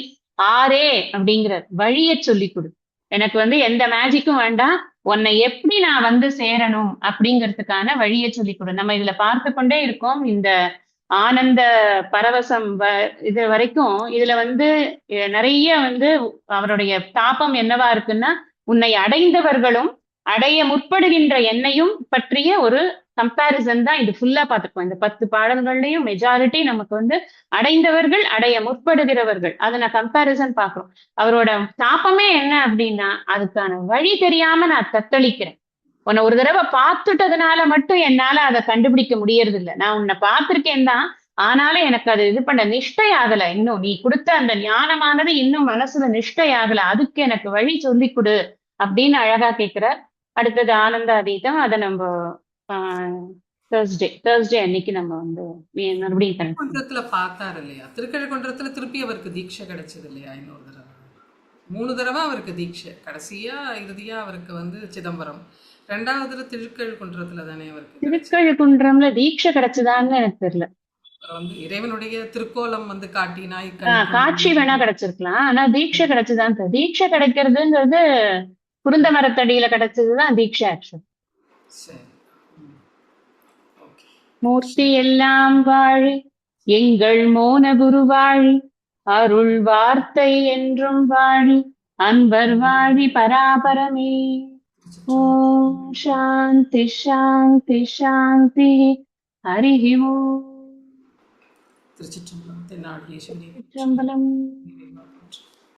Speaker 1: ஆரே அப்படிங்கிற வழிய சொல்லி கொடு. எனக்கு வந்து எந்த மேஜிக்கும் வேண்டாம், உன்னை எப்படி நான் வந்து சேரணும் அப்படிங்கிறதுக்கான வழியை சொல்லி கொடு. நம்ம இதுல பார்த்து கொண்டே இருக்கோம் இந்த ஆனந்த பரவசம் இது வரைக்கும். இதுல வந்து நிறைய வந்து அவருடைய தாபம் என்னவா இருக்குன்னா, உன்னை அடைந்தவர்களும் அடைய முற்படுகின்ற என்னையும் பற்றிய ஒரு கம்பேரிசன் தான் இது ஃபுல்லா பார்த்துருக்கோம். இந்த 10 பாடல்கள்லயும் மெஜாரிட்டி நமக்கு வந்து அடைந்தவர்கள், அடைய முற்படுகிறவர்கள், அதை நான் கம்பேரிசன் பாக்குறோம். அவரோட தாபமே என்ன அப்படின்னா, அதுக்கான வழி தெரியாம நான் தத்தளிக்கிறேன். உன்னை ஒரு தடவை பார்த்துட்டதுனால மட்டும் என்னால அதை கண்டுபிடிக்க முடியறது இல்லை. நான் உன்னை பார்த்திருக்கேன் தான், ஆனாலும் எனக்கு அது இது பண்ண நிஷ்டை ஆகல. இன்னும் நீ கொடுத்த அந்த ஞானமானது இன்னும் மனசுல நிஷ்டை ஆகல, அதுக்கு எனக்கு வழி சொல்லி கொடு அப்படின்னு அழகா கேட்கிறார். அடுத்தது ஆனந்த அதீதம். அதை நம்ம தேர்ஸ்டே அன்னைக்கு நம்ம வந்து மறுபடியும்
Speaker 2: குன்றத்துல பார்த்தாரு இல்லையா, திருக்கழுக்குன்றத்துல திருப்பி அவருக்கு தீட்சை கிடைச்சது இல்லையா இன்னொரு தடவை. 3 தடவை அவருக்கு தீட்சை. கடைசியா இறுதியா அவருக்கு வந்து சிதம்பரம். 2வது திருக்கழுக்குன்றத்துல தானே அவருக்கு.
Speaker 1: திருக்கழுக்குன்றம்ல தீட்சை கிடைச்சதான்னு எனக்கு தெரியல.
Speaker 2: வந்து இறைவனுடைய திருக்கோலம் வந்து காட்டினாய்
Speaker 1: காட்சி வேணா கிடைச்சிருக்கலாம், ஆனா தீட்சை கிடைச்சதான். தீட்சை கிடைக்கிறதுங்கிறது குருந்த மரத்தடியில கிடைச்சதுதான் தீட்சை. ஆக்சுவல் மூர்த்தி எல்லாம் வாழி எங்கள் மோன குரு வாழி, அருள் வார்த்தை என்றும் வாழி, அன்பர் வாழி பராபரமே. ஓம் சாந்தி சாந்தி சாந்தி. ஹரி ஓம்.
Speaker 2: திருச்சிற்றம்பலம். தென்னாடு ஈஸ்வரி.
Speaker 1: திருச்சிற்றம்பலம்.